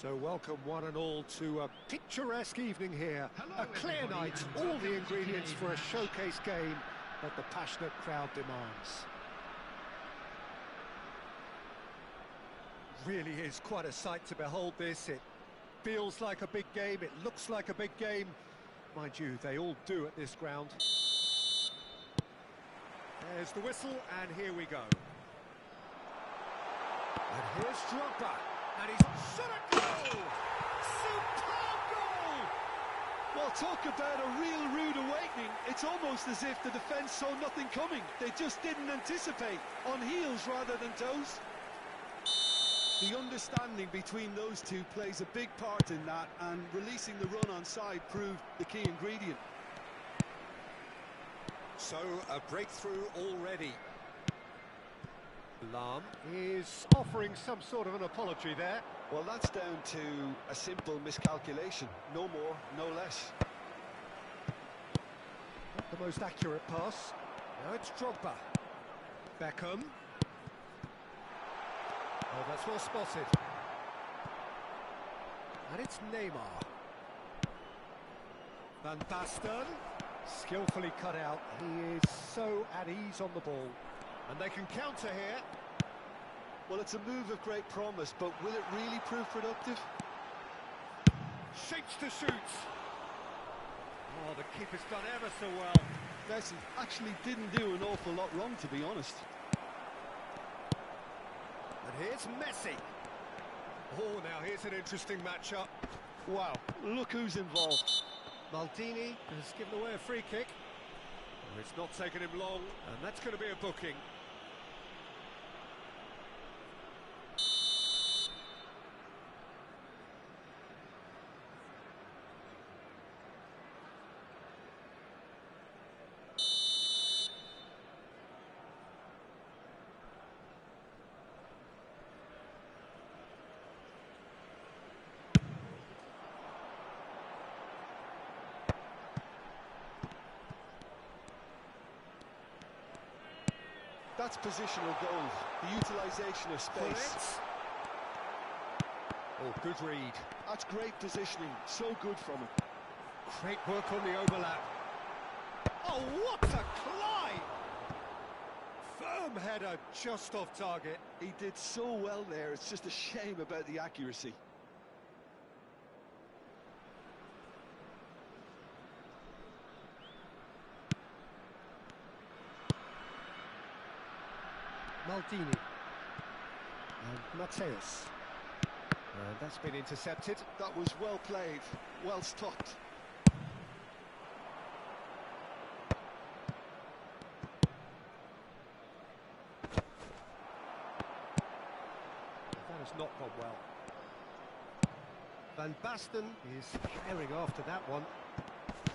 So welcome one and all to a picturesque evening here. A clear night, all the ingredients for a showcase game that the passionate crowd demands. Really is quite a sight to behold this. It feels like a big game, it looks like a big game. Mind you, they all do at this ground. There's the whistle, and here we go. And here's Drogba. And he's shot a goal! Superb goal! Well, talk about a real rude awakening. It's almost as if the defence saw nothing coming. They just didn't anticipate. On heels rather than toes. The understanding between those two plays a big part in that, and releasing the run on side proved the key ingredient. So, a breakthrough already. Lam is offering some sort of an apology there. Well, that's down to a simple miscalculation. No more, no less. Not the most accurate pass. Now it's Drogba. Beckham. Oh, that's well spotted. And it's Neymar. Van Basten. Skillfully cut out. He is so at ease on the ball. And they can counter here. Well, it's a move of great promise, but will it really prove productive? Shapes to shoot. Oh, the keeper's done ever so well. Messi actually didn't do an awful lot wrong, to be honest. And here's Messi. Oh, now here's an interesting matchup. Wow, look who's involved. Maldini has given away a free kick. Oh, it's not taken him long, and that's going to be a booking. That's positional goal, the utilisation of space. Oh, good read. That's great positioning, so good from him. Great work on the overlap. Oh, what a climb! Firm header just off target. He did so well there, it's just a shame about the accuracy. Maldini. And Mateus. And that's been intercepted. That was well played, well stopped. That has not gone well. Van Basten is carrying after that one.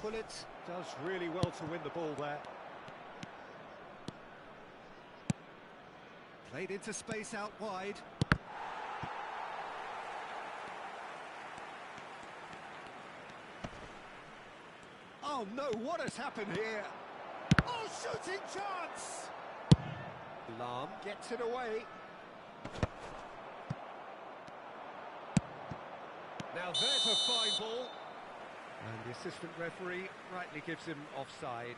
Pullet does really well to win the ball there. Played into space out wide. Oh no, what has happened here? Oh, shooting chance! Lam gets it away. Now there's a fine ball. And the assistant referee rightly gives him offside.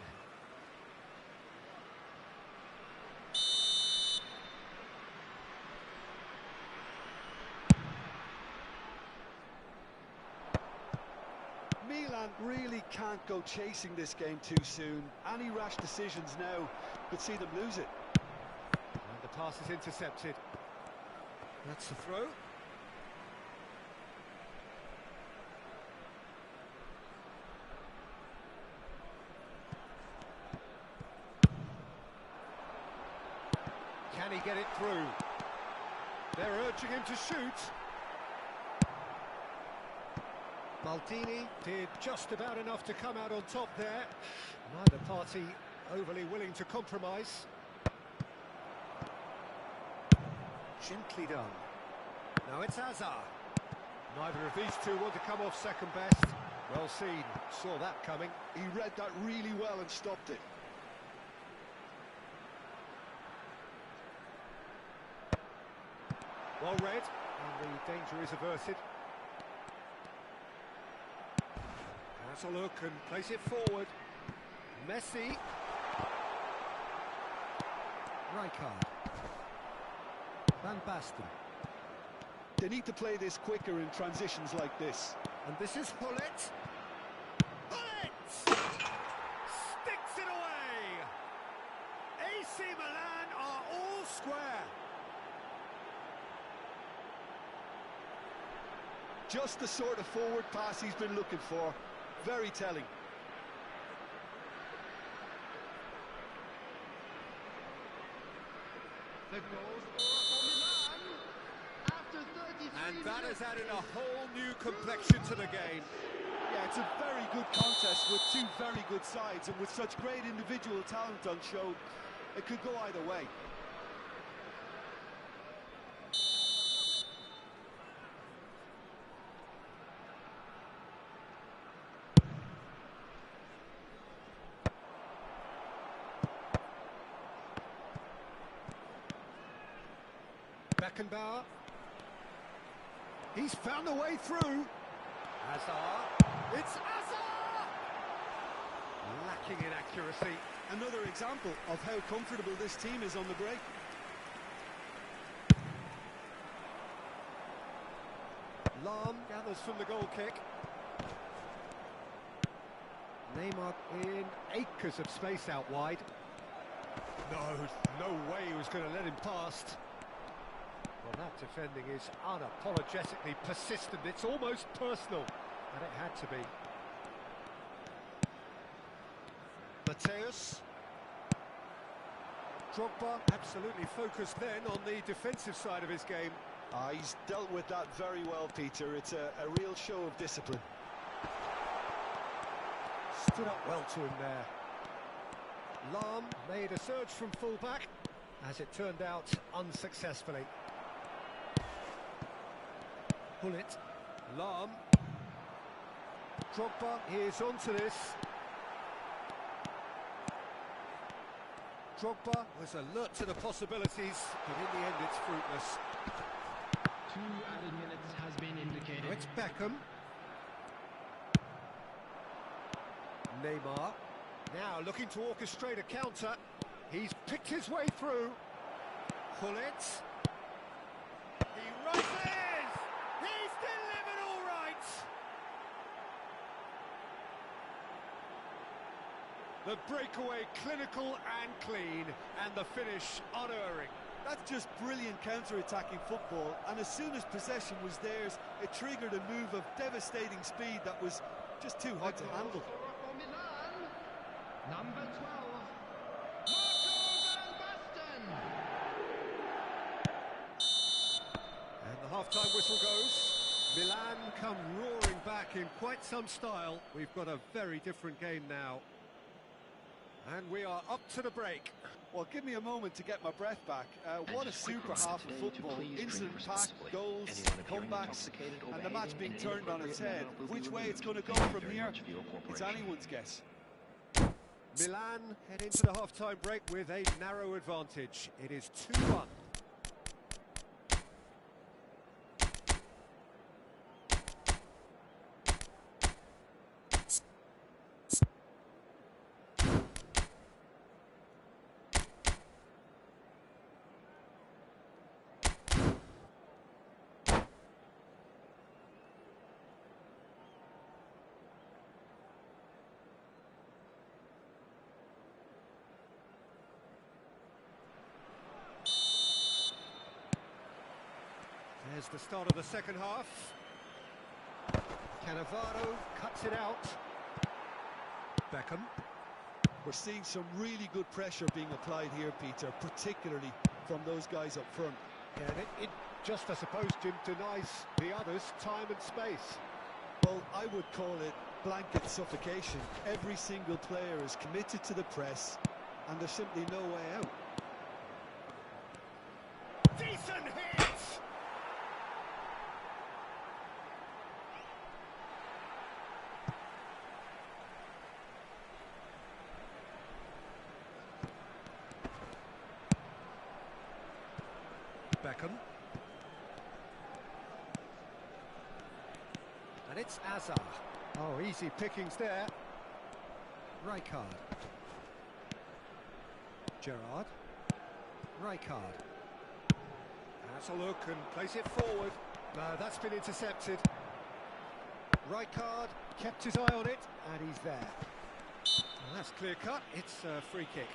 Milan really can't go chasing this game too soon. Any rash decisions now could see them lose it. And the pass is intercepted. That's the throw. Can he get it through? They're urging him to shoot. Maldini did just about enough to come out on top there. Neither party overly willing to compromise. Gently done. Now it's Hazard. Neither of these two want to come off second best. Well seen, saw that coming. He read that really well and stopped it. Well read, and the danger is averted. Has a look and plays it forward. Messi. Rijkaard. Van Basten. They need to play this quicker in transitions like this. And this is Hullet. Hullet! Sticks it away! AC Milan are all square. Just the sort of forward pass he's been looking for. Very telling. The goal scorer for Milan after 33 And that has minutes. added a whole new complexion to the game. Yeah, it's a very good contest with two very good sides, and with such great individual talent on show, it could go either way. Beckenbauer. He's found a way through. Hazard. It's Hazard! Lacking in accuracy. Another example of how comfortable this team is on the break. Lahm gathers from the goal kick. Neymar in acres of space out wide. No way he was going to let him past. Well, that defending is unapologetically persistent. It's almost personal, and it had to be. Mateus. Drogba absolutely focused then on the defensive side of his game. He's dealt with that very well, Peter. It's a real show of discipline. Stood up well to him there. Lahm made a surge from full-back, as it turned out unsuccessfully. Hullet. Lahm. Drogba is onto this. Drogba was alert to the possibilities, but in the end it's fruitless. 2 added minutes has been indicated. Now it's Beckham. Neymar. Now looking to orchestrate a counter. He's picked his way through. Hullet. He rises! He's delivered all right! The breakaway clinical and clean, and the finish unerring. That's just brilliant counter-attacking football, and as soon as possession was theirs, it triggered a move of devastating speed that was just too hard to handle. Scorer for Milan, number 12, Marco Van Basten. And the half-time whistle goes. Milan come roaring back in quite some style. We've got a very different game now. And we are up to the break. Well, give me a moment to get my breath back. What a super half of football. Incident-packed, goals, comebacks, and the match being turned on its head. Which way it's going to go from here, it's anyone's guess. Milan head into the half-time break with a narrow advantage. It is 2-1. There's the start of the second half. Cannavaro cuts it out. Beckham. We're seeing some really good pressure being applied here, Peter, particularly from those guys up front. Yeah, and it just, I suppose, Jim, denies the others time and space. Well, I would call it blanket suffocation. Every single player is committed to the press, and there's simply no way out. Decent hit! Beckham. And it's Hazard. Oh, easy pickings there. Rijkaard. Gerrard. Rijkaard. Has a look and place it forward. No, that's been intercepted. Rijkaard kept his eye on it, and he's there. Well, that's clear cut. It's a free kick.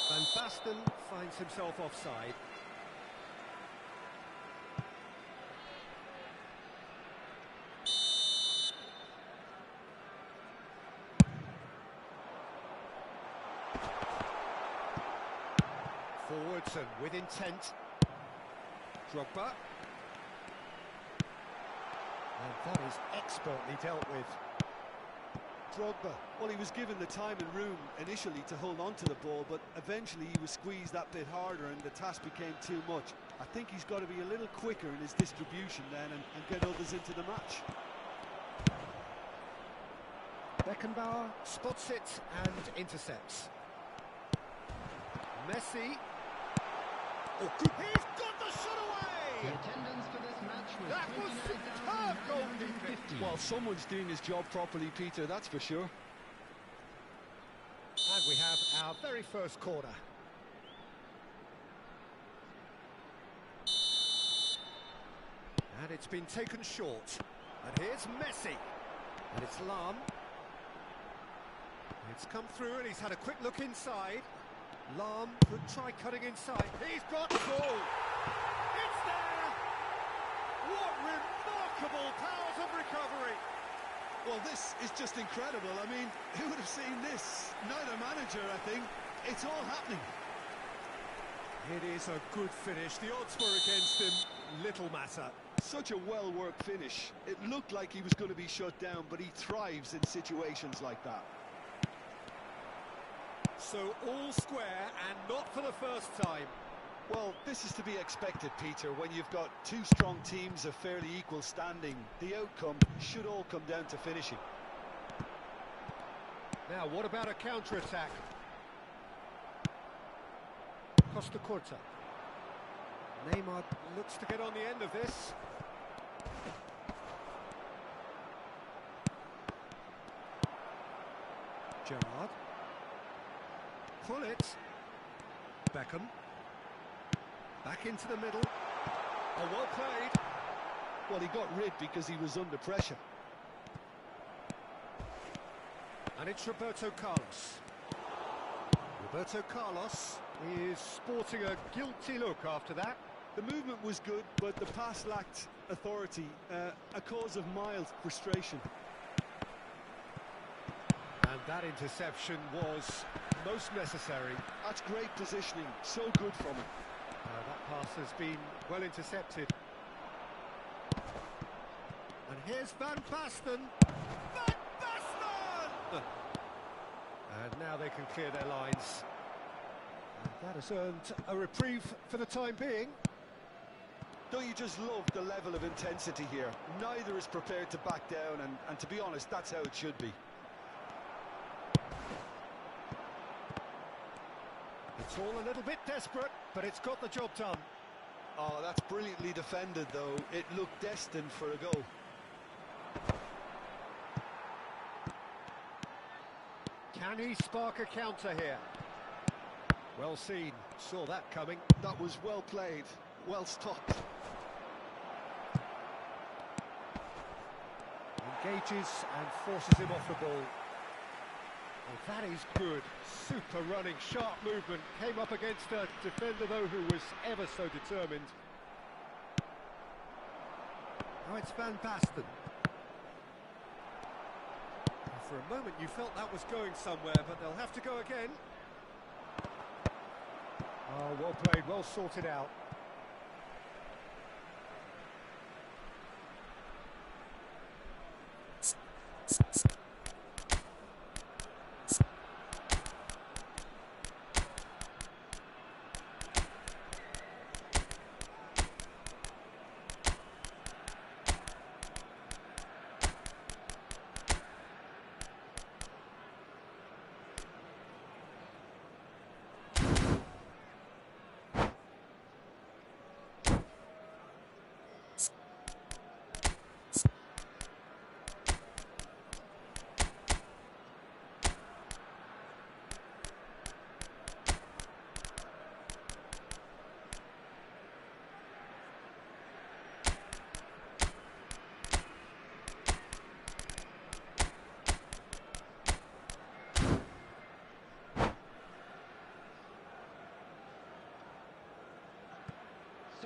Van Basten finds himself offside. Forwards and with intent. Drogba. And that is expertly dealt with. Drogba, well, he was given the time and room initially to hold on to the ball, but eventually he was squeezed that bit harder and the task became too much. I think he's got to be a little quicker in his distribution then and get others into the match. Beckenbauer spots it and intercepts. Messi. Oh, good. He's got the shot away! The attendance for this match was That was superb goalkeeping. Well, someone's doing his job properly, Peter, that's for sure. And we have our very first corner. And it's been taken short. And here's Messi. And it's Lahm. It's come through and he's had a quick look inside. Lahm could try cutting inside. He's got goal! It's there! What remarkable powers of recovery! Well, this is just incredible. I mean, who would have seen this? Neither manager, I think. It's all happening. It is a good finish. The odds were against him. Little matter. Such a well-worked finish. It looked like he was going to be shut down, but he thrives in situations like that. So all square and not for the first time. Well, this is to be expected, Peter. When you've got two strong teams of fairly equal standing, the outcome should all come down to finishing. Now, what about a counter-attack? Costa Curta. Neymar looks to get on the end of this. Gerrard. Pull it. Beckham. Back into the middle. Oh, well played. Well, he got rid because he was under pressure. And it's Roberto Carlos. Roberto Carlos is sporting a guilty look after that. The movement was good, but the pass lacked authority, a cause of mild frustration. And that interception was most necessary. That's great positioning, so good from him. That pass has been well intercepted. And here's Van Basten. Van Basten! And now they can clear their lines. And that has earned a reprieve for the time being. Don't you just love the level of intensity here? Neither is prepared to back down, and to be honest, that's how it should be. It's all a little bit desperate, but it's got the job done. Oh, that's brilliantly defended, though. It looked destined for a goal. Can he spark a counter here? Well seen, saw that coming. That was well played, well stopped. Engages and forces him off the ball. Well, that is good. Super running, sharp movement. Came up against a defender, though, who was ever so determined. Now it's Van Basten. For a moment you felt that was going somewhere, but they'll have to go again. Oh, well played, well sorted out.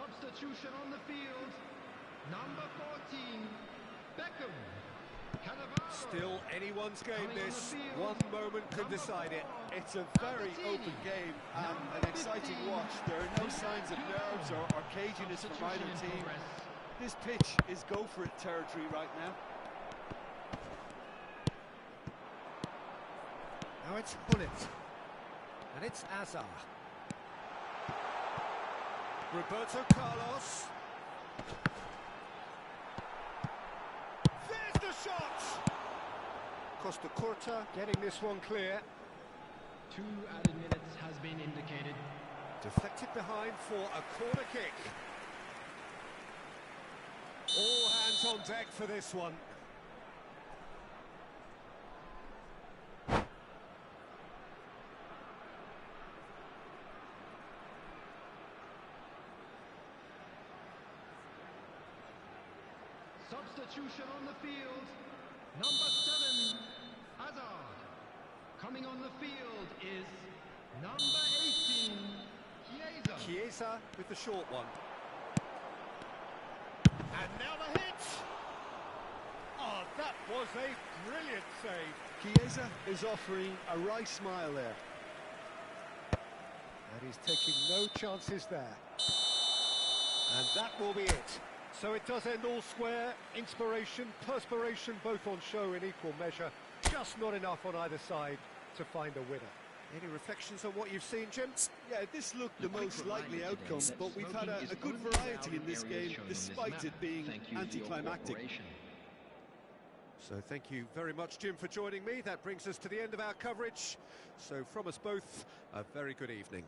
Substitution on the field. Number 14, Beckham. Cannavaro. Still anyone's game, Coming on this. the field. One moment could Number decide it. 4, It's a very Albertini. open game and Number an exciting 15, watch. There are no signs of nerves or caginess from either Substitution in team. progress. This pitch is go-for-it territory right now. Now it's Hullet. And it's Azar. Roberto Carlos. There's the shot! Costa Curta getting this one clear. 2 added minutes has been indicated. Deflected behind for a corner kick. All hands on deck for this one. Substitution on the field. Number 7, Hazard. Coming on the field is number 18, Chiesa. Chiesa with the short one. And now the hit! Oh, that was a brilliant save. Chiesa is offering a wry smile there. And he's taking no chances there. And that will be it. So it does end all square. Inspiration, perspiration, both on show in equal measure. Just not enough on either side to find a winner. Any reflections on what you've seen, Jim? Yeah, this looked the most likely outcome, but we've had a good variety in this game, despite it being anticlimactic. So thank you very much, Jim, for joining me. That brings us to the end of our coverage. So from us both, a very good evening.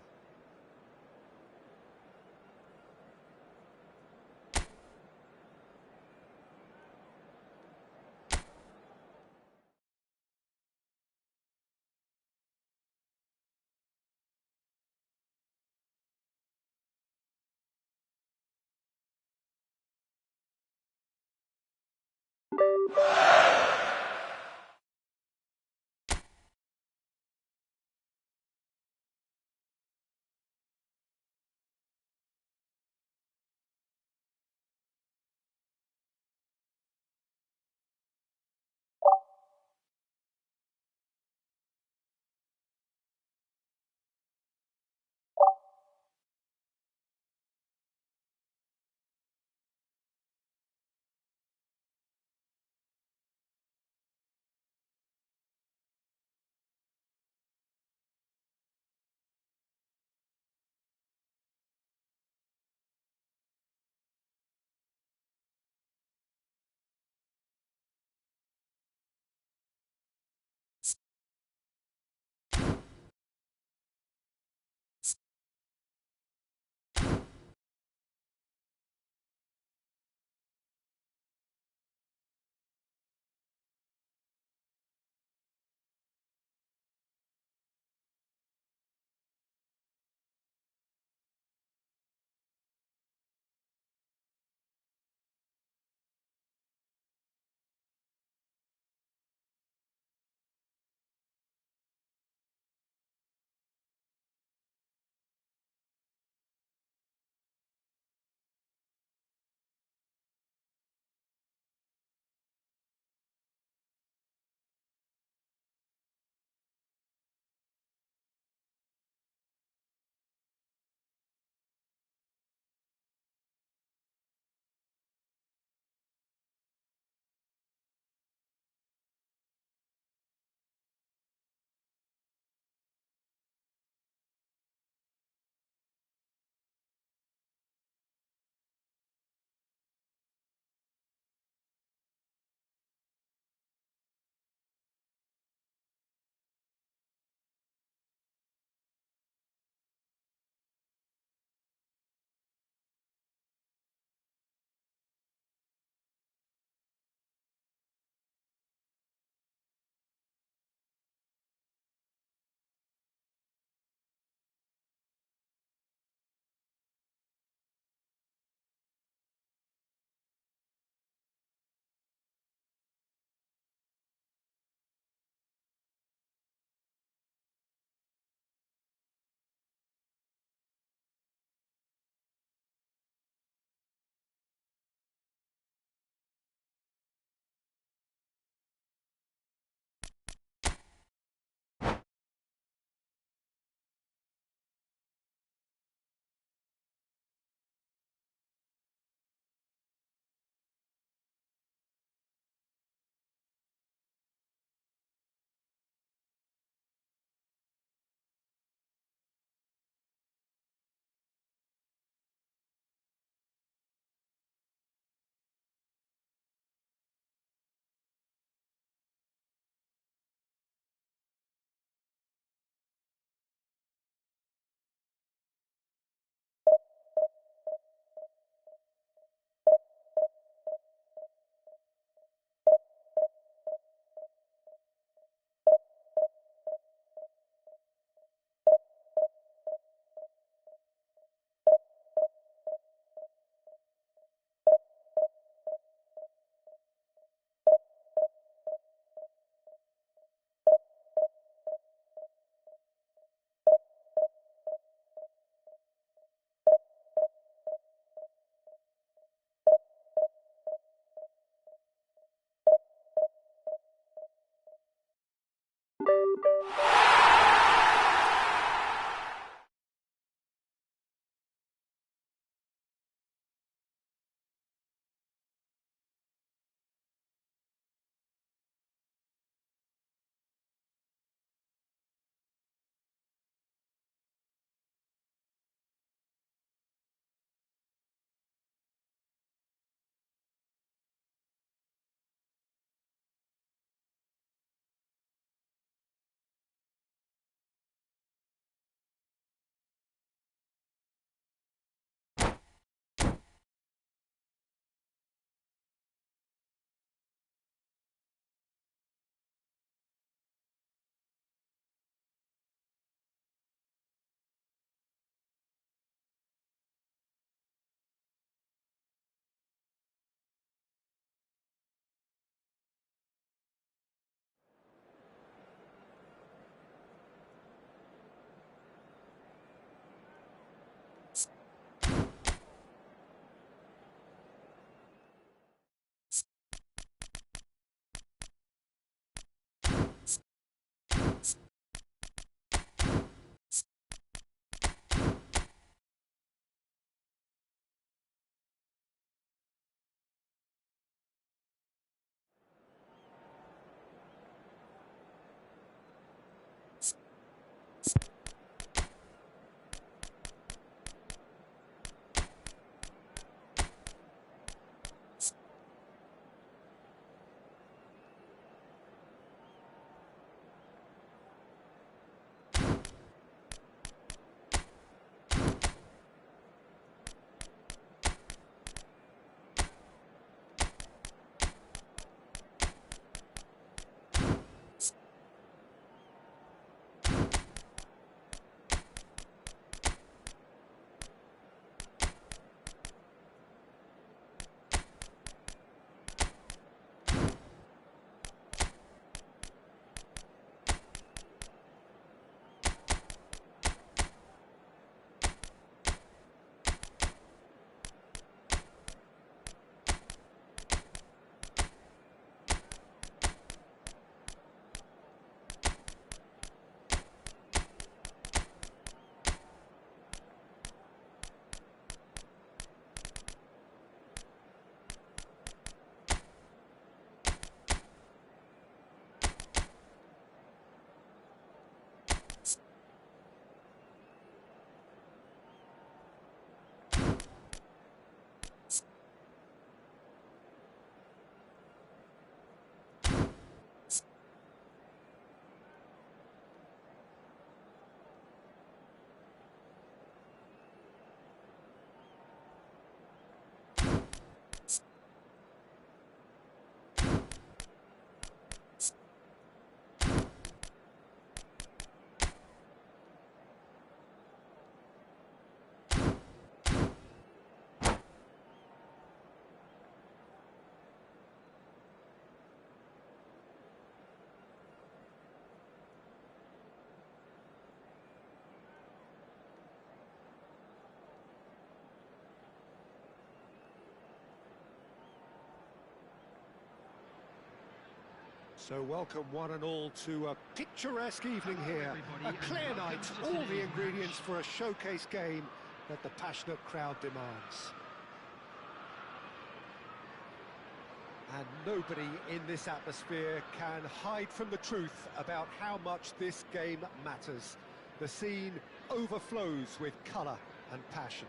So welcome one and all to a picturesque evening here. A clear night, all the ingredients for a showcase game that the passionate crowd demands. And nobody in this atmosphere can hide from the truth about how much this game matters. The scene overflows with colour and passion.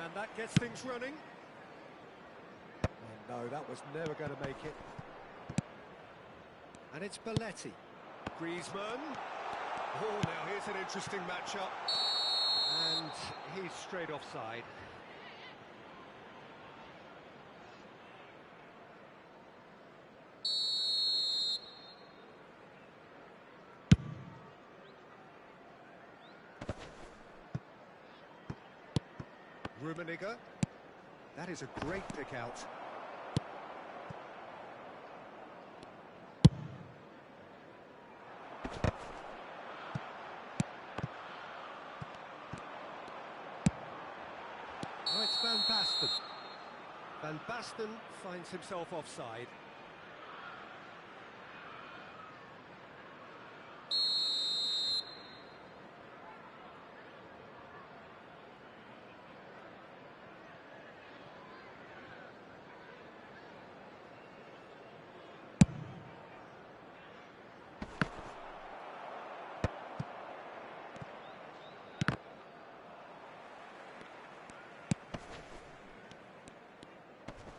And that gets things running. Oh no, that was never going to make it. And it's Belletti. Griezmann. Oh, now here's an interesting matchup. And he's straight offside. Rummenigge. That is a great pick out. Oh, it's Van Basten. Van Basten finds himself offside.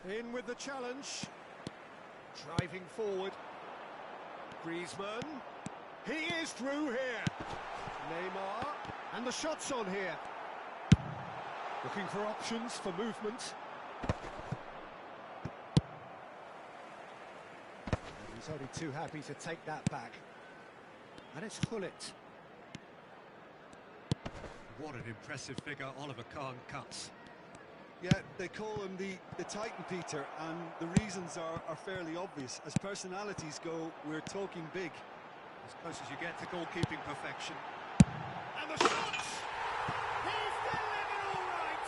In with the challenge, driving forward, Griezmann, he is through here, Neymar, and the shot's on here, looking for options for movement, and he's only too happy to take that back, and it's Hullet. What an impressive figure Oliver Kahn cuts. Yeah, they call him the Titan, Peter, and the reasons are fairly obvious. As personalities go, we're talking big. As close as you get to goalkeeping perfection. And the shots! He's delivered all right!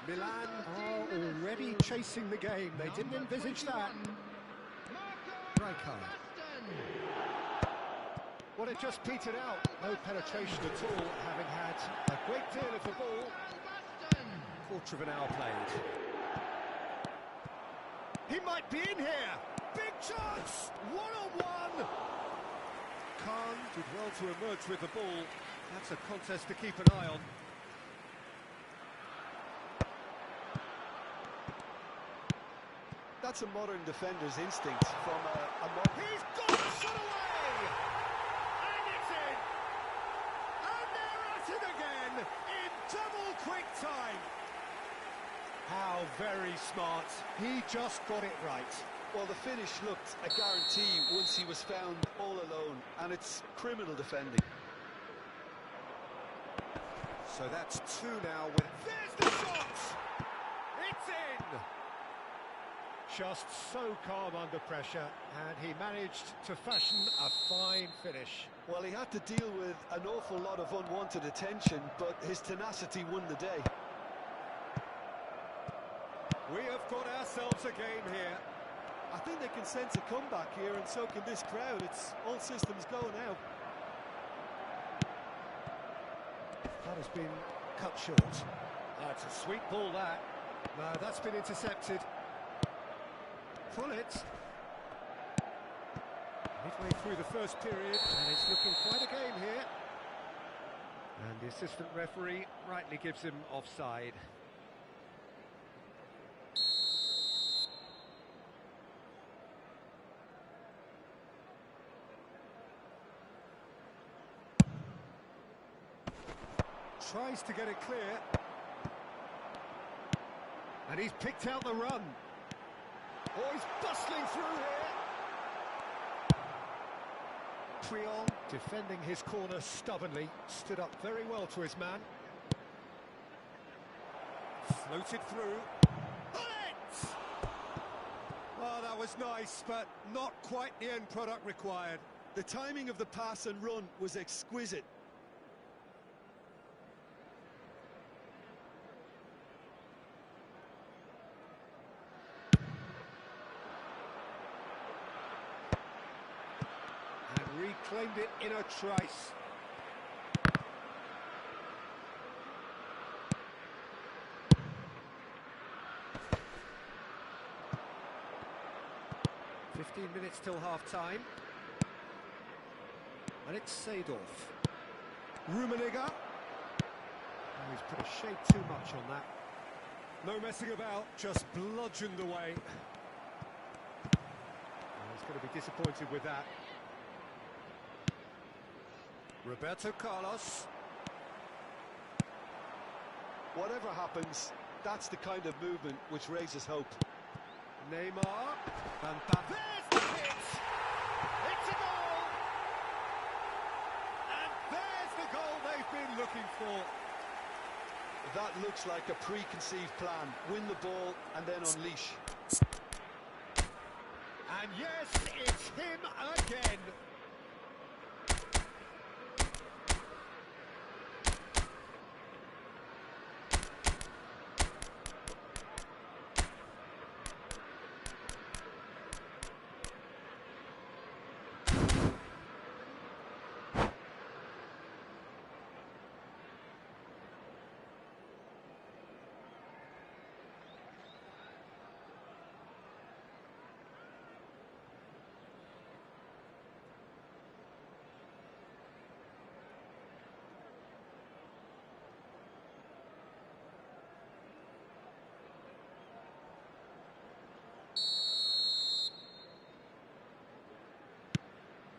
Milan are already chasing the game. They didn't envisage that. Rijkaard. Well, it just petered out. No penetration at all, having had a great deal of the ball. Quarter of an hour played. He might be in here. Big chance. One-on-one. Kahn did well to emerge with the ball. That's a contest to keep an eye on. That's a modern defender's instinct from a He's got the shot away! And it's in! And they're at it again in double quick time! How very smart. He just got it right. Well, the finish looked a guarantee once he was found all alone, and it's criminal defending. So that's two now with... There's the shot! It's in! Just so calm under pressure, and he managed to fashion a fine finish. Well, he had to deal with an awful lot of unwanted attention, but his tenacity won the day. We have got ourselves a game here. I think they can sense a comeback here, and so can this crowd. It's all systems go now. That has been cut short. That's a sweet ball, that. No, that's been intercepted. Pull it. Midway through the first period, and it's looking quite a game here. And the assistant referee rightly gives him offside. Tries to get it clear. And he's picked out the run. Oh, he's bustling through here. Triol, defending his corner stubbornly, stood up very well to his man. Floated through. Bullet! Oh, that was nice, but not quite the end product required. The timing of the pass and run was exquisite. Reclaimed it in a trice. Minutes till half-time. And it's Seedorf. Rummenigge. Oh, he's put a shade too much on that. No messing about, just bludgeoned away. Oh, he's going to be disappointed with that. Roberto Carlos. Whatever happens, that's the kind of movement which raises hope. Neymar. Van Basten. There's the hit! It's a goal! And there's the goal they've been looking for. That looks like a preconceived plan. Win the ball and then unleash. And yes, it's him again.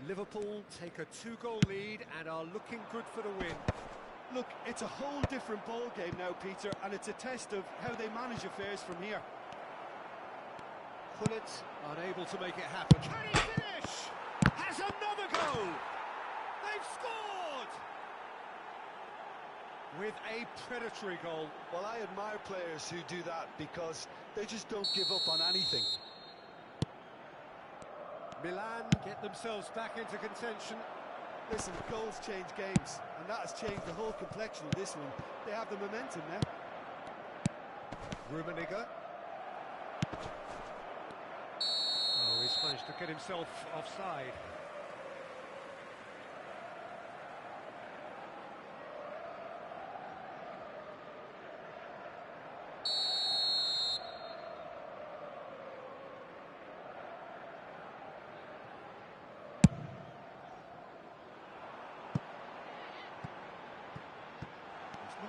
Liverpool take a 2-goal lead and are looking good for the win. Look, it's a whole different ball game now, Peter, and it's a test of how they manage affairs from here. Gullit unable to make it happen. Can he finish? Has another goal! They've scored! With a predatory goal. Well, I admire players who do that because they just don't give up on anything. Milan get themselves back into contention. Listen, goals change games, and that has changed the whole complexion of this one. They have the momentum now. Rummenigge. Oh, he's managed to get himself offside.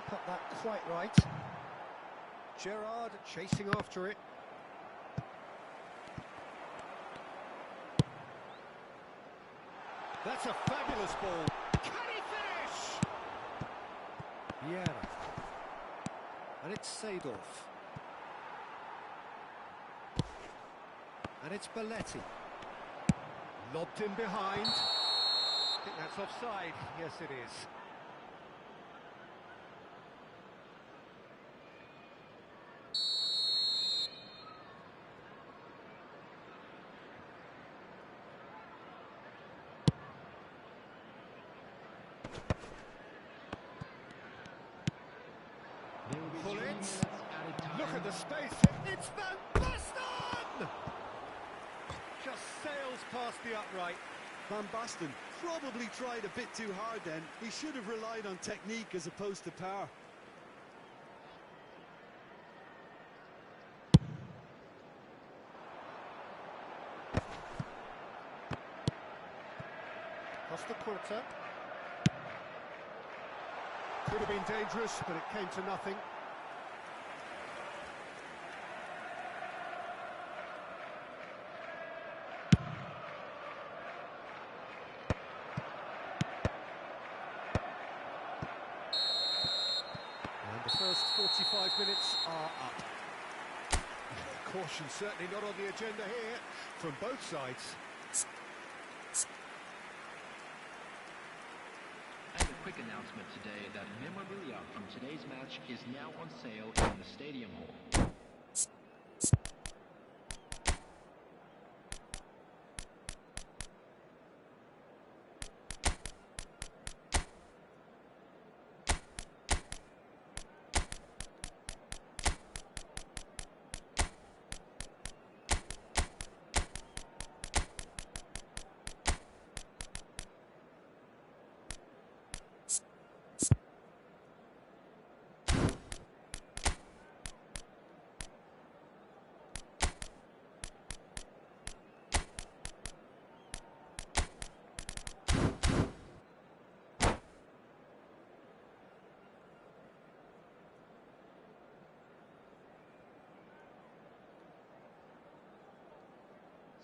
Got that quite right. Gerrard chasing after it. That's a fabulous ball. Can he finish? Yeah. And it's Seedorf. And it's Belletti. Lobbed in behind. I think that's offside. Yes, it is. Look at the space. It's Van Basten! Just sails past the upright. Van Basten probably tried a bit too hard then. He should have relied on technique as opposed to power. Lost the quarter. Could have been dangerous, but it came to nothing. And the first 45 minutes are up. Caution certainly not on the agenda here from both sides. And a quick announcement today that memorabilia from today's match is now on sale in the stadium hall.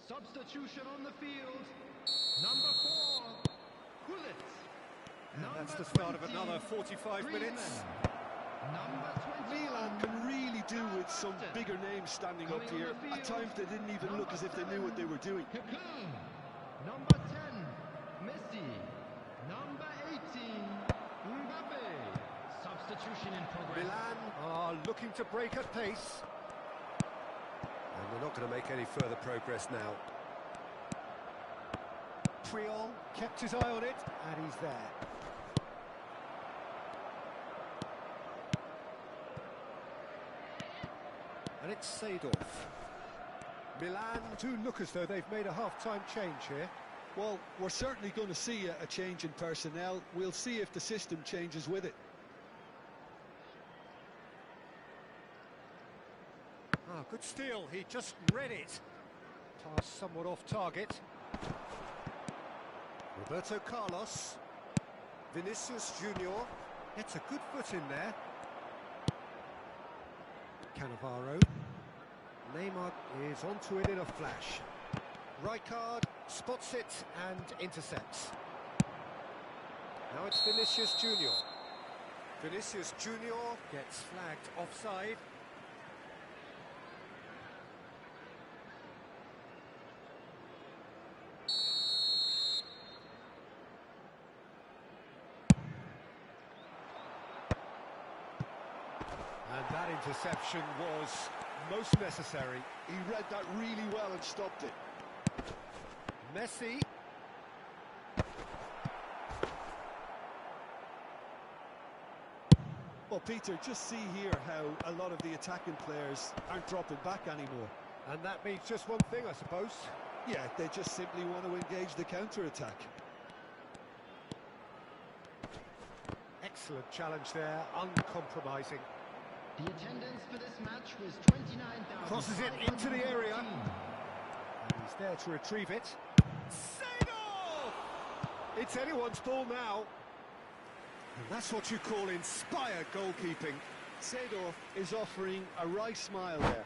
Substitution on the field. Number 4, Gullit. That's the start of another 45 minutes. Number 20. Milan can really do with some bigger names standing up here. At times they didn't even look as if they knew what they were doing. Number 10, Messi. Number 18, Mbappe. Substitution in progress. Milan are looking to break at pace. And they're not going to make any further progress now. Priol kept his eye on it, and he's there. And it's Seedorf. Milan do look as though they've made a half-time change here. Well, we're certainly going to see a change in personnel. We'll see if the system changes with it. Ah, good steal, he just read it. Pass somewhat off target. Roberto Carlos. Vinicius Junior gets a good foot in there. Cannavaro. Neymar is onto it in a flash. Rijkaard spots it and intercepts. Now it's Vinicius Junior. Vinicius Junior gets flagged offside. And that interception was most necessary. He read that really well and stopped it. Messi. Well, Peter, just see here how a lot of the attacking players aren't dropping back anymore. And that means just one thing, I suppose. Yeah, they just simply want to engage the counter-attack. Excellent challenge there, uncompromising. The attendance for this match was 29,000. Crosses it into the area. And he's there to retrieve it. Seedorf! It's anyone's ball now. And that's what you call inspired goalkeeping. Seedorf is offering a wry smile there.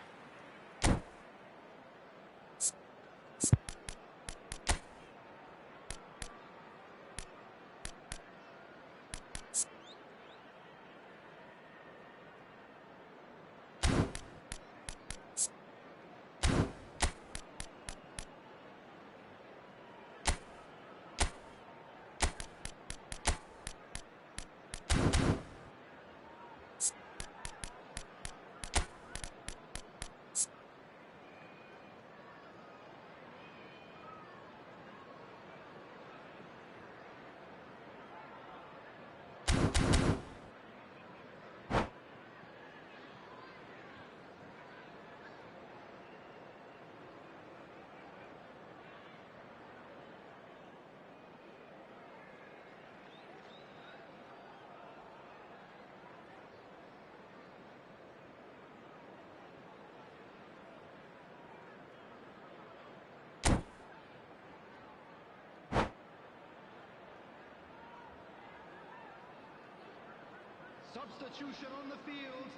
Substitution on the field.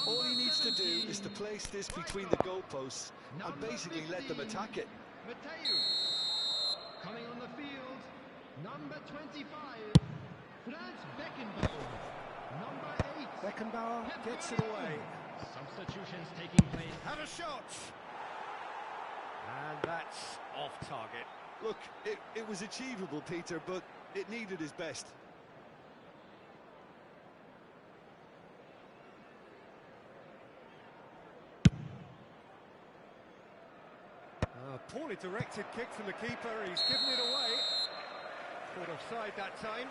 All he needs to do 17, is to place this between the goalposts and basically let them attack it. Mateus. Coming on the field, number 25, Franz Beckenbauer. Number 8, Beckenbauer gets it away. Substitutions taking place. Have a shot! And that's off target. Look, it was achievable, Peter, but it needed his best. Poorly directed kick from the keeper, he's given it away. Caught offside that time.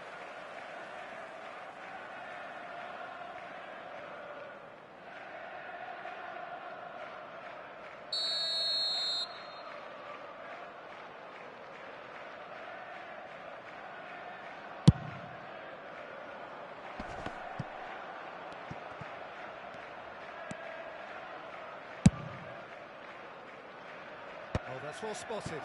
Oh, that's well spotted.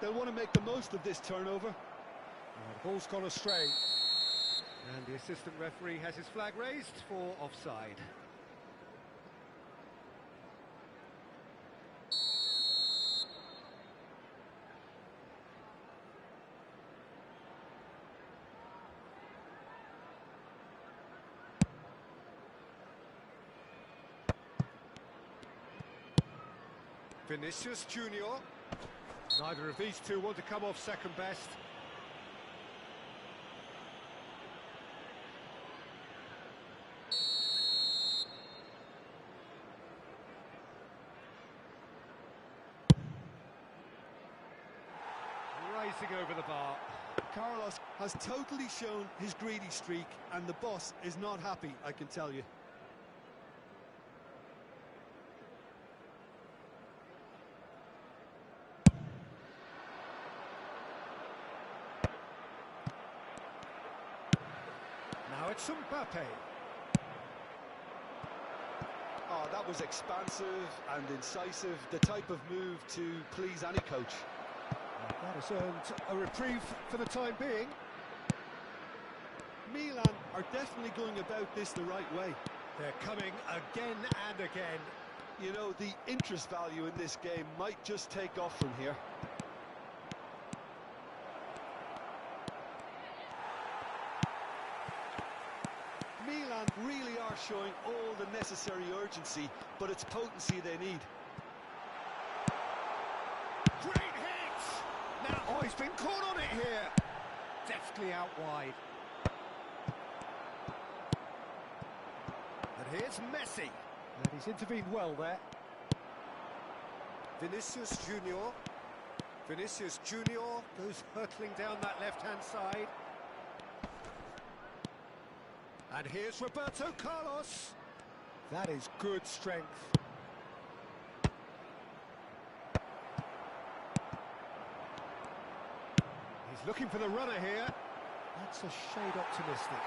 They'll want to make the most of this turnover. The ball's gone astray. And the assistant referee has his flag raised for offside. Vinicius Junior. Neither of these two want to come off second best. Racing over the bar. Carlos has totally shown his greedy streak, and the boss is not happy, I can tell you. Now it's Mbappe. Oh, that was expansive and incisive, the type of move to please any coach. That has earned a reprieve for the time being. Milan are definitely going about this the right way. They're coming again and again. You know, the interest value in this game might just take off from here. Milan really are showing all the necessary urgency, but it's potency they need. Great hit! Now, oh, he's been caught on it here. Deftly out wide. And here's Messi. And he's intervened well there. Vinicius Junior. Vinicius Junior goes hurtling down that left-hand side. And here's Roberto Carlos. That is good strength. He's looking for the runner here. That's a shade optimistic.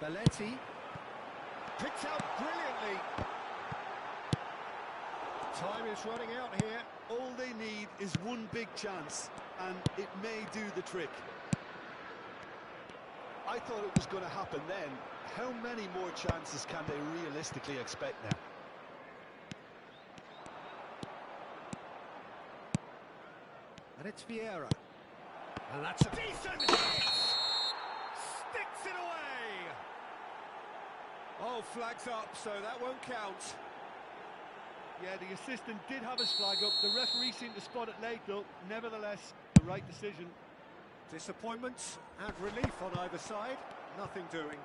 Belletti picked out brilliantly. Time is running out here. All they need is one big chance, and it may do the trick. I thought it was going to happen then. How many more chances can they realistically expect now? And it's Vieira. And that's a decent hit! Sticks it away! Oh, flags up, so that won't count. Yeah, the assistant did have his flag up. The referee seemed to spot it late, though. Nevertheless, the right decision. Disappointment and relief on either side. Nothing doing.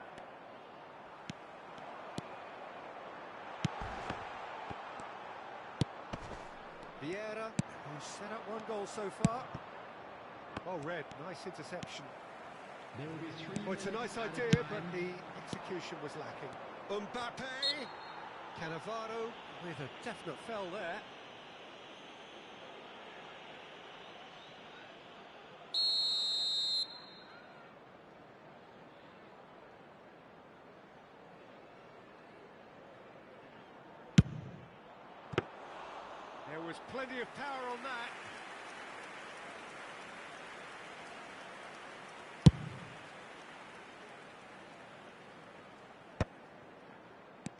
Vieira, who's set up one goal so far. Oh, Red, nice interception. There will be 3 Oh, it's a minutes nice added idea, time. but the execution was lacking. Mbappe! Cannavaro with a definite foul there. There was plenty of power on that.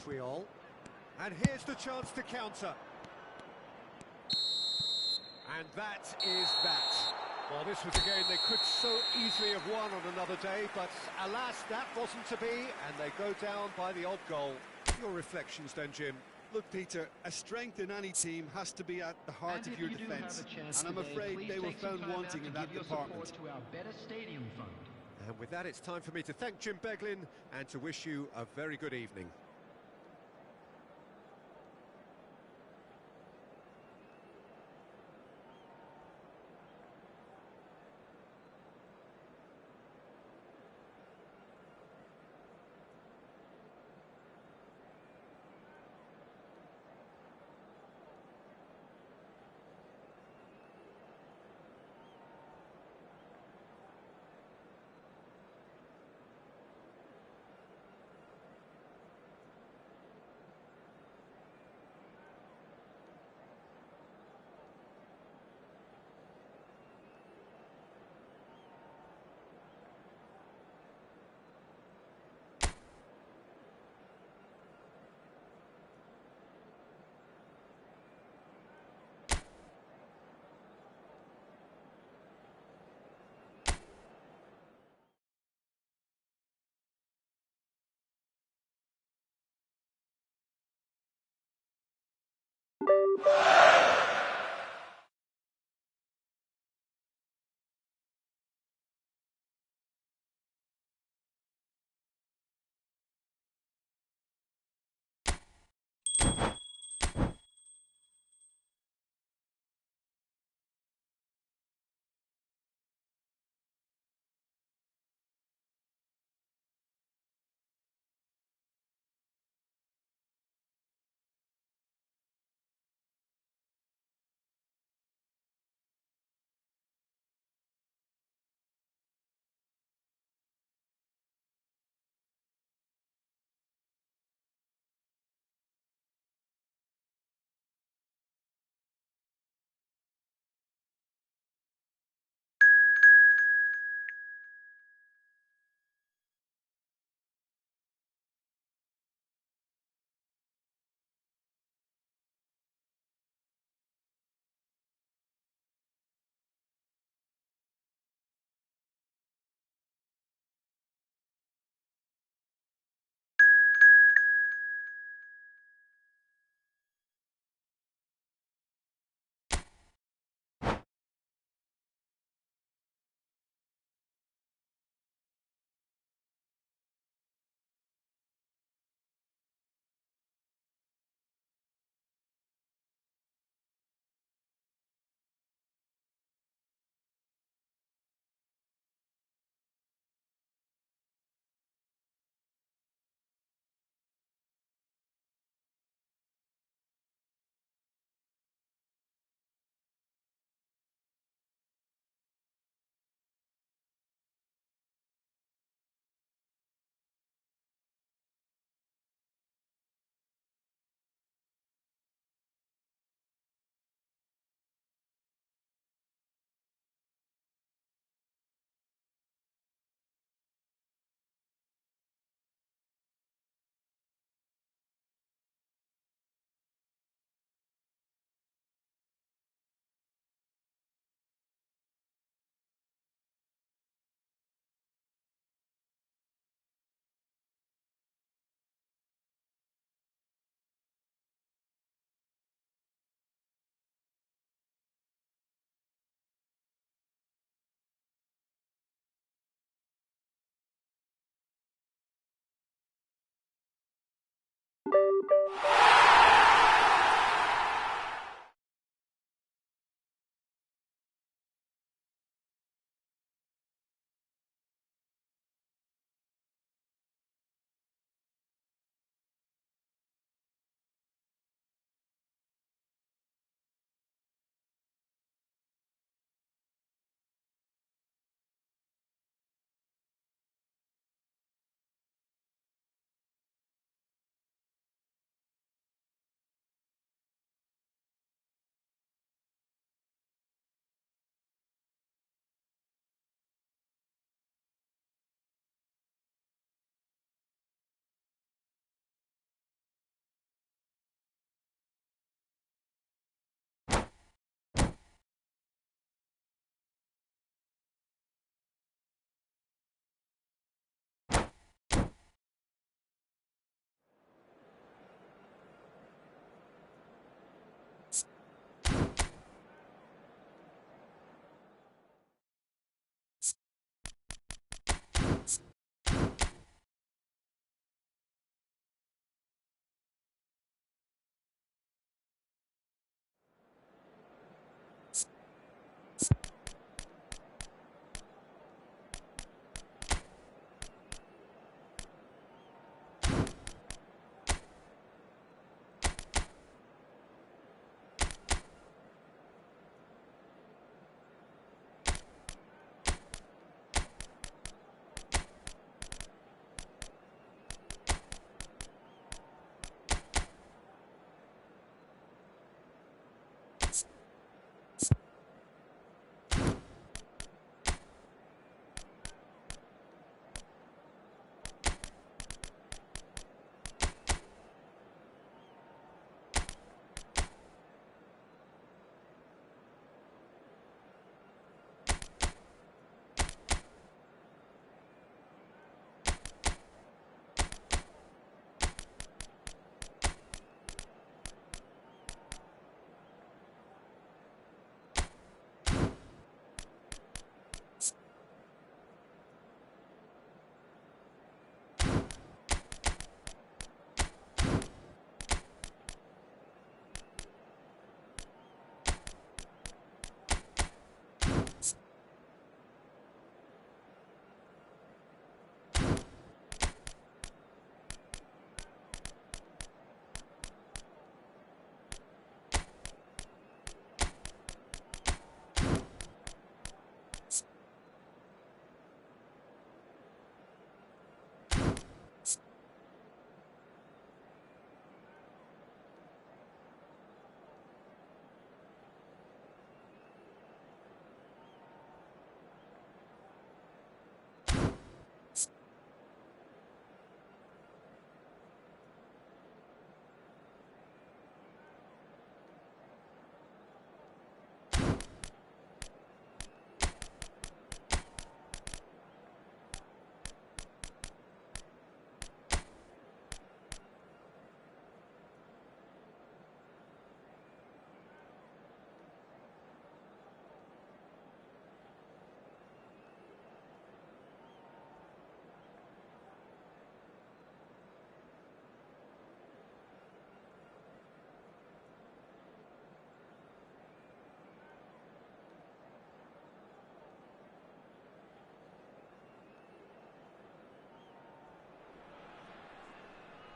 Triol. And here's the chance to counter. And that is that. Well, this was a game they could so easily have won on another day, but alas, that wasn't to be, and they go down by the odd goal. Your reflections then, Jim? Look, Peter, a strength in any team has to be at the heart And of if your you do have defence, a chance and I'm today, afraid please they were take some found time out wanting to in that give your department. support to our Better Stadium Fund. And with that, it's time for me to thank Jim Beglin and to wish you a very good evening.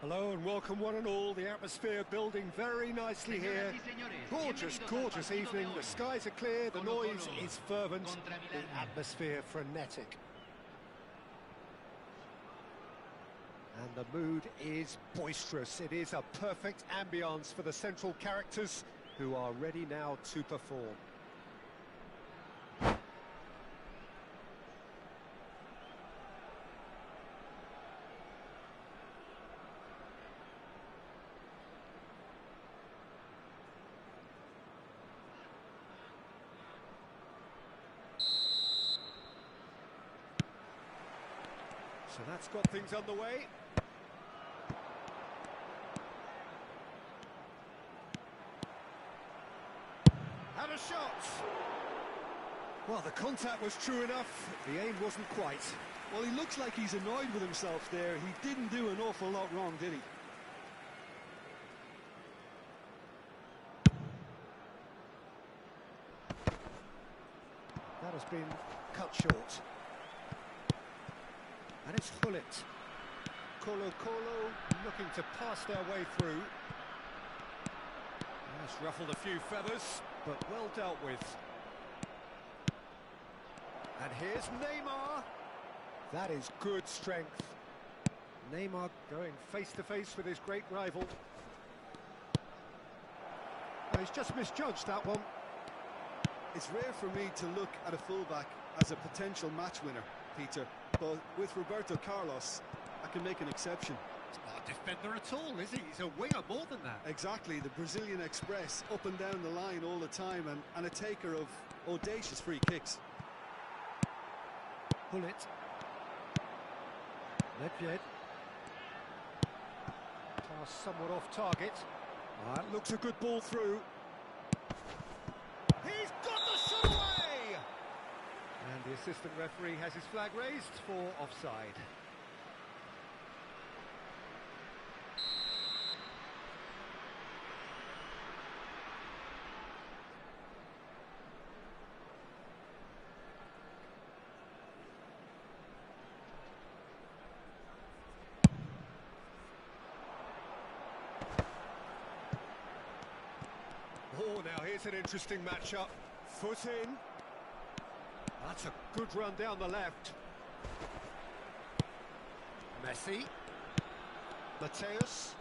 Hello and welcome one and all. The atmosphere building very nicely here. Gorgeous, gorgeous evening. The skies are clear, the noise is fervent, the atmosphere frenetic. And the mood is boisterous. It is a perfect ambience for the central characters who are ready now to perform. So that's got things underway. And a shot! Well, the contact was true enough, the aim wasn't quite. Well, he looks like he's annoyed with himself there. He didn't do an awful lot wrong, did he? That has been cut short. And it's Hullet. Colo looking to pass their way through. That's ruffled a few feathers, but well dealt with. And here's Neymar. That is good strength. Neymar going face to face with his great rival. Well, he's just misjudged that one. It's rare for me to look at a fullback as a potential match winner, Peter, but with Roberto Carlos, I can make an exception. He's not a defender at all, is he? He's a winger more than that. Exactly, the Brazilian Express, up and down the line all the time, and a taker of audacious free kicks. Hullet. Nedved. Pass somewhat off target. That looks a good ball through. He's got the shot away! And the assistant referee has his flag raised for offside. Oh, now here's an interesting matchup. Foot in. That's a good run down the left. Messi. Mateus.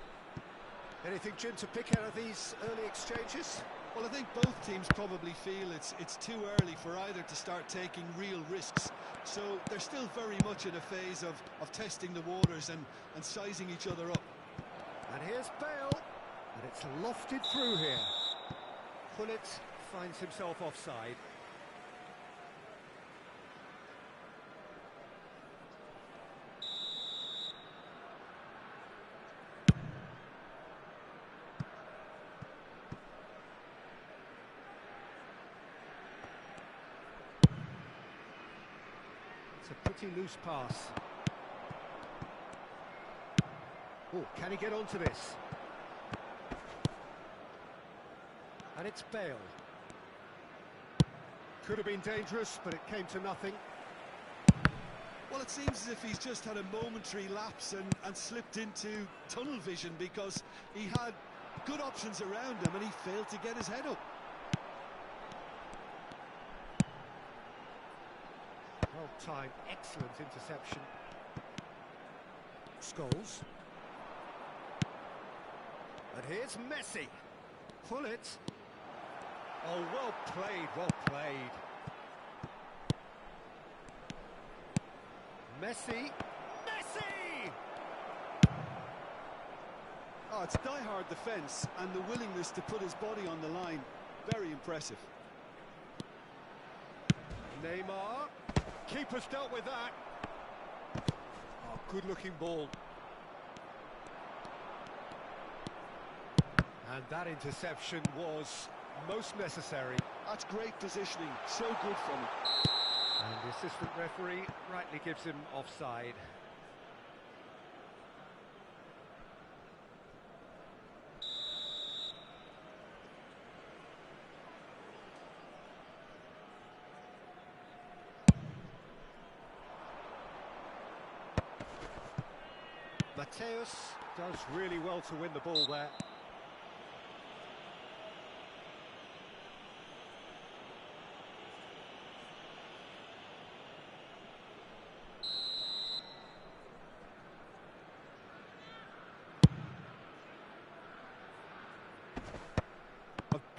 Anything, Jim, to pick out of these early exchanges? Well, I think both teams probably feel it's too early for either to start taking real risks. So they're still very much in a phase of testing the waters and sizing each other up. And here's Bale. And it's lofted through here. Hullet finds himself offside. It's a pretty loose pass. Oh, can he get onto this? And it's Bale. Could have been dangerous, but it came to nothing. Well, it seems as if he's just had a momentary lapse and slipped into tunnel vision, because he had good options around him and he failed to get his head up. Well-timed, excellent interception. Scholes. And here's Messi. Hullet. Oh, well played, well played. Messi. Messi! Oh, it's die-hard defence and the willingness to put his body on the line. Very impressive. Neymar. Keeper's dealt with that. Oh, good-looking ball. And that interception was most necessary. That's great positioning, so good from him. And the assistant referee rightly gives him offside. Mateus does really well to win the ball there.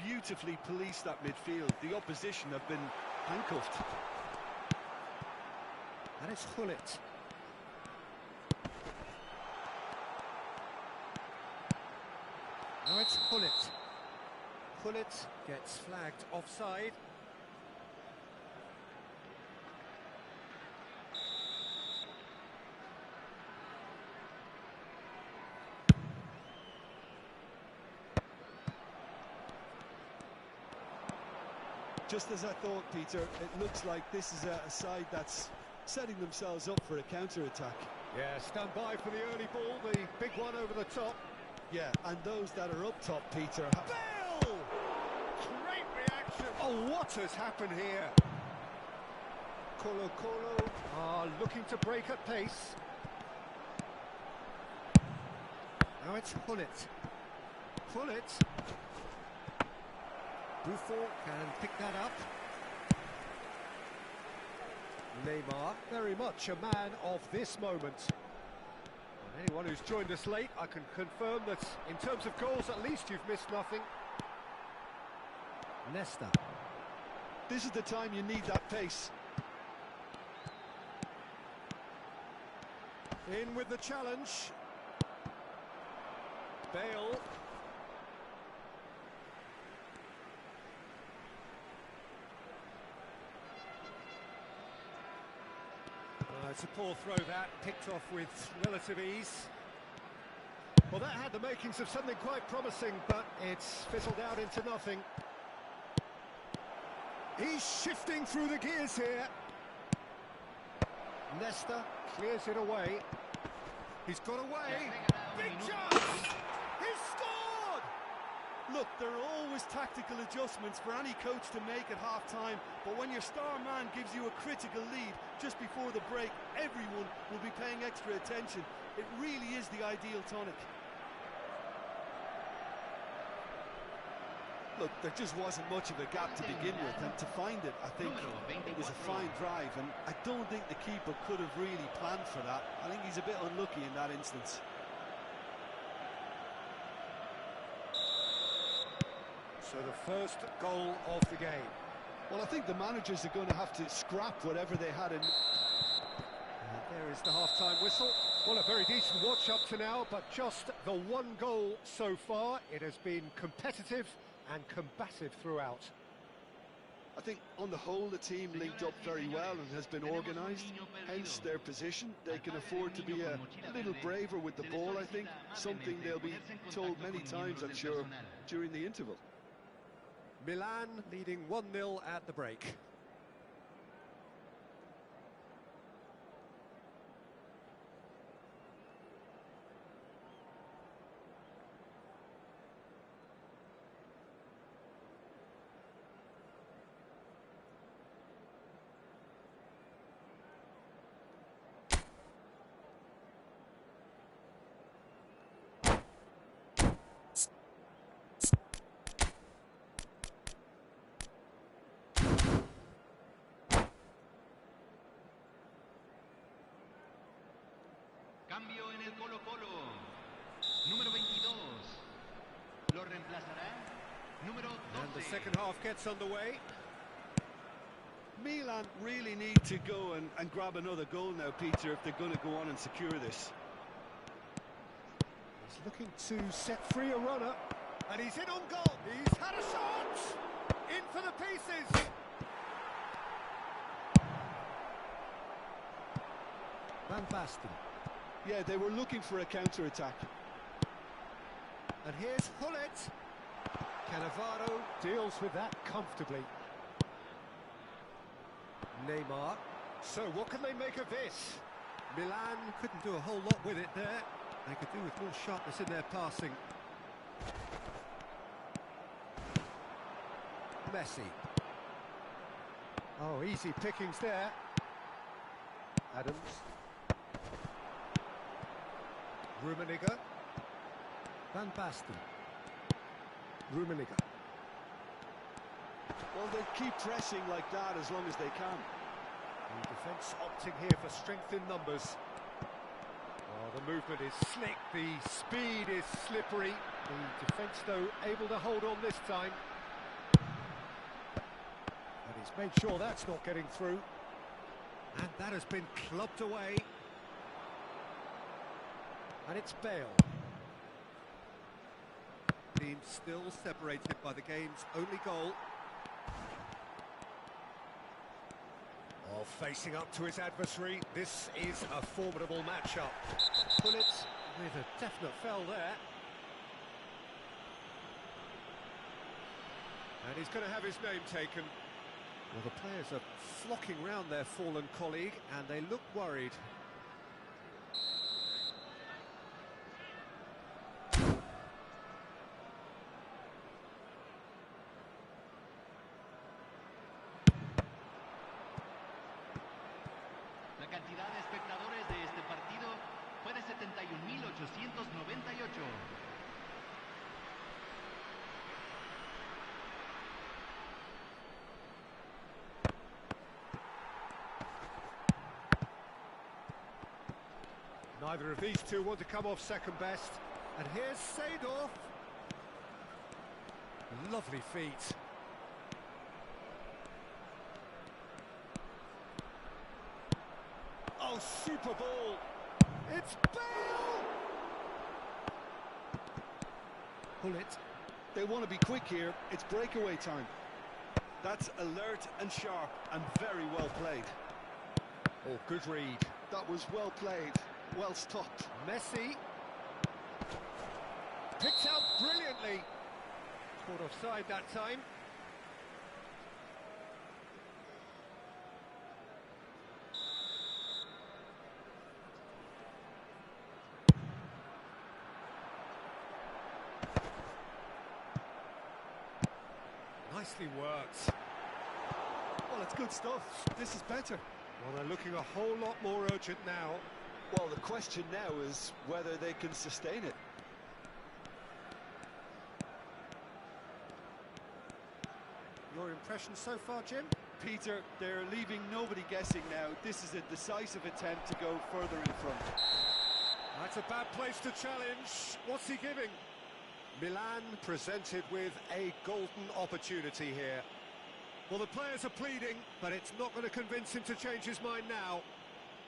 Beautifully policed that midfield. The opposition have been handcuffed. And it's Gullit. Now it's Gullit. Gullit gets flagged offside. Just as I thought, Peter, it looks like this is a side that's setting themselves up for a counter-attack. Yeah, stand by for the early ball, the big one over the top. Yeah, and those that are up top, Peter... Bale! Great reaction! Oh, what has happened here? Colo are looking to break at pace. Now it's Gullit. Gullit. Buffon can pick that up. Neymar, very much a man of this moment. And anyone who's joined us late, I can confirm that in terms of goals, at least you've missed nothing. Nesta. This is the time you need that pace. In with the challenge. Bale. It's a poor throw that, picked off with relative ease. Well, that had the makings of something quite promising, but it's fizzled out into nothing. He's shifting through the gears here. Nesta clears it away. He's got away. Big chance! He's scored! Look, there are always tactical adjustments for any coach to make at half-time, but when your star man gives you a critical lead just before the break, everyone will be paying extra attention. It really is the ideal tonic. Look, there just wasn't much of a gap to begin with, and to find it, I think it was a fine drive, and I don't think the keeper could have really planned for that. I think he's a bit unlucky in that instance. So the first goal of the game. Well, I think the managers are going to have to scrap whatever they had in... And there is the half-time whistle. Well, a very decent watch up to now, but just the one goal so far. It has been competitive and combative throughout. I think on the whole the team linked up very well and has been organised, hence their position. They can afford to be a little braver with the ball, I think, something they'll be told many times, I'm sure, during the interval. Milan leading 1-0 at the break. Cambio en el Colo-Colo. Número 22. Lo reemplazará número 12. And the second half gets underway. Milan really need to go and grab another goal now, Peter, if they're going to go on and secure this. He's looking to set free a runner. And he's in on goal. He's had a shot. In for the pieces. Van Basten. Yeah, they were looking for a counter-attack. And here's Gullit. Cannavaro deals with that comfortably. Neymar. So what can they make of this? Milan couldn't do a whole lot with it there. They could do with more sharpness in their passing. Messi. Oh, easy pickings there. Adams. Rummenigge. Van Basten. Rummenigge. Well, they keep pressing like that as long as they can. The defence opting here for strength in numbers. Oh, the movement is slick, the speed is slippery. The defence, though, able to hold on this time. And he's made sure that's not getting through. And that has been clubbed away. And it's Bale. Team still separated by the game's only goal. Oh, facing up to his adversary, this is a formidable matchup. Bullets with a definite foul there. And he's going to have his name taken. Well, the players are flocking round their fallen colleague, and they look worried. La cantidad de espectadores de este partido fue de 71.898. Neither of these two want to come off second best. And here's Seedorf. Lovely feet. Oh, super ball. It's Bale! Pull it. They want to be quick here. It's breakaway time. That's alert and sharp and very well played. Oh, good read. That was well played. Well stopped. Messi. Picked out brilliantly. Caught offside that time. Nicely worked. Well, it's good stuff. This is better. Well, they're looking a whole lot more urgent now. Well, the question now is whether they can sustain it. Your impression so far, Jim? Peter, they're leaving nobody guessing now. This is a decisive attempt to go further in front. That's a bad place to challenge. What's he giving? Milan presented with a golden opportunity here. Well, the players are pleading, but it's not going to convince him to change his mind now.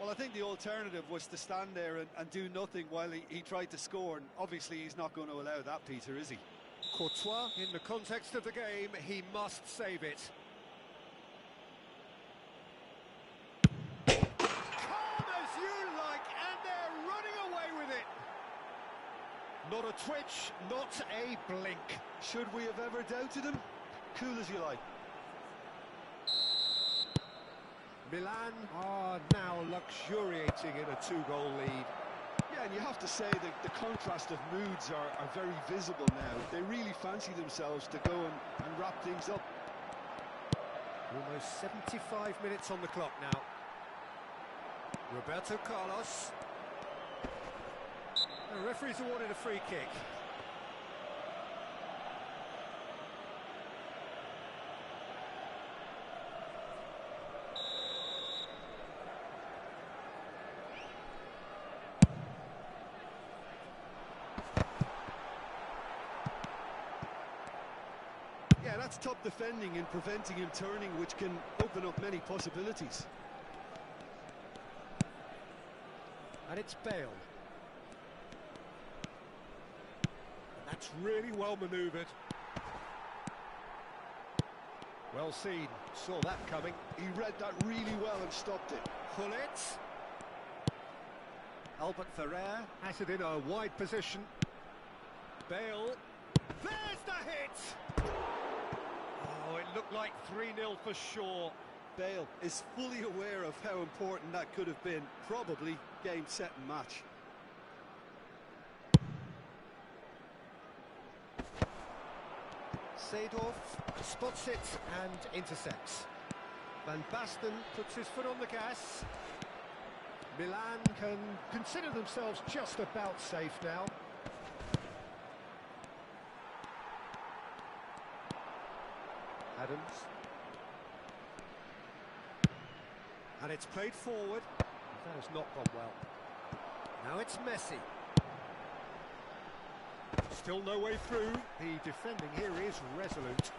Well, I think the alternative was to stand there and do nothing while he tried to score, and obviously he's not going to allow that, Peter, is he? Courtois, in the context of the game, he must save it. Calm as you like, and they're running away with it. Not a twitch, not a blink. Should we have ever doubted him? Cool as you like. Milan are now luxuriating in a two-goal lead. Yeah, and you have to say that the contrast of moods are very visible now. They really fancy themselves to go and wrap things up. Almost 75 minutes on the clock now. Roberto Carlos. The referee's awarded a free kick. Yeah, that's top defending and preventing him turning, which can open up many possibilities. And it's Bale. And that's really well manoeuvred. Well seen, saw that coming. He read that really well and stopped it. Pull it. Albert Ferrer has it in a wide position. Bale. There's the hit! Oh, it looked like 3-0 for sure. Bale is fully aware of how important that could have been. Probably game, set and match. Seedorf spots it and intercepts. Van Basten puts his foot on the gas. Milan can consider themselves just about safe now. Adams. And it's played forward. That has not gone well. Now it's Messi. Still no way through. The defending here is resolute.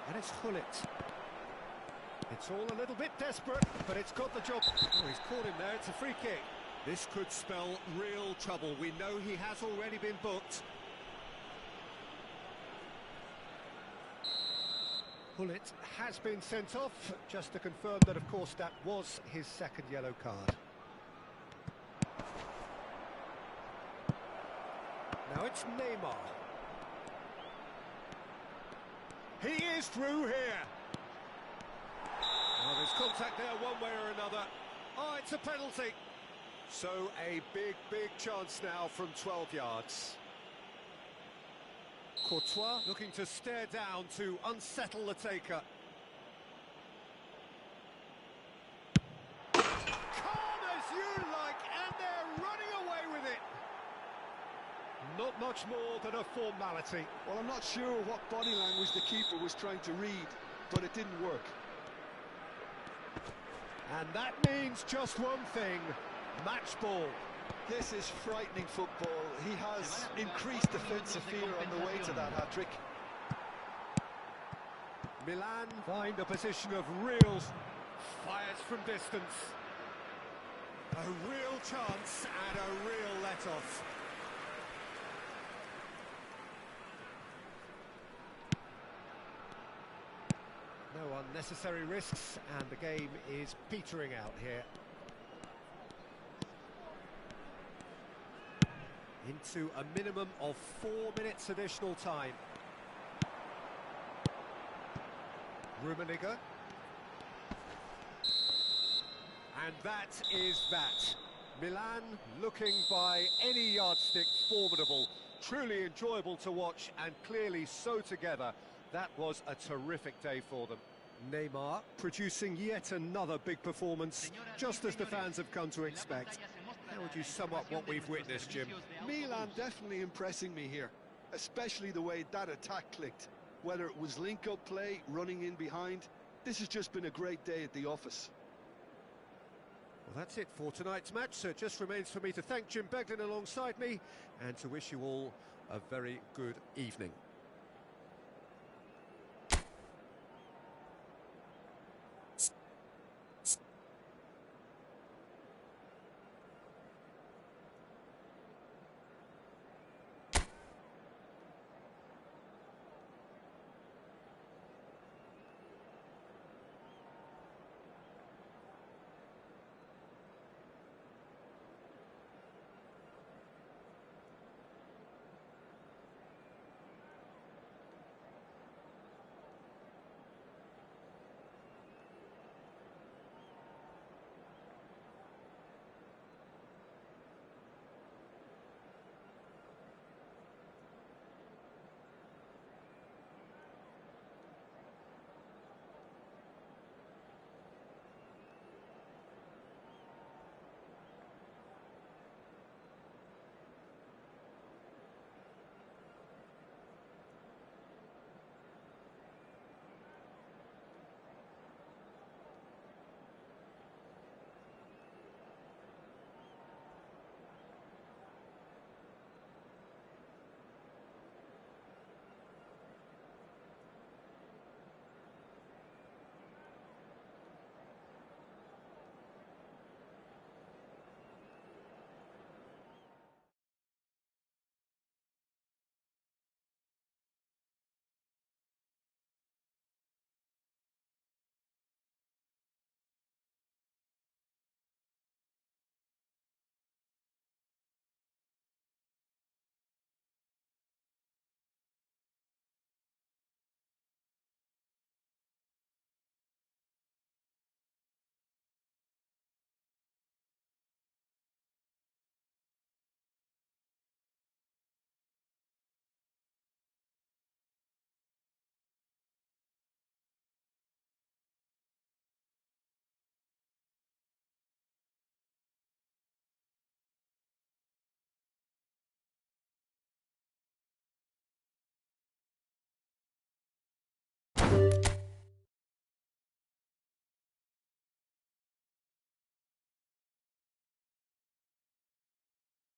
And it's Hullet. It's all a little bit desperate, but it's got the job. Oh, he's caught him there. It's a free kick. This could spell real trouble. We know he has already been booked. Hullet has been sent off, just to confirm that, of course, that was his second yellow card. Now it's Neymar. He is through here. Well, there's contact there one way or another. Oh, it's a penalty. So a big chance now from 12 yards. Courtois looking to stare down to unsettle the taker. Calm as you like, and they're running away with it. Not much more than a formality. Well, I'm not sure what body language the keeper was trying to read, but it didn't work. And that means just one thing, match ball. This is frightening football. He has increased defensive fear on the way to that hat-trick. Milan find a position of real fires from distance. A real chance and a real let-off. No unnecessary risks, and the game is petering out here. Into a minimum of 4 minutes additional time. Rummenigge. And that is that. Milan looking by any yardstick formidable. Truly enjoyable to watch, and clearly so together. That was a terrific day for them. Neymar producing yet another big performance, just as the fans have come to expect. How would you sum up what we've witnessed, Jim? Milan definitely impressing me here, especially the way that attack clicked. Whether it was link-up play, running in behind, this has just been a great day at the office. Well, that's it for tonight's match, so it just remains for me to thank Jim Beglin alongside me and to wish you all a very good evening.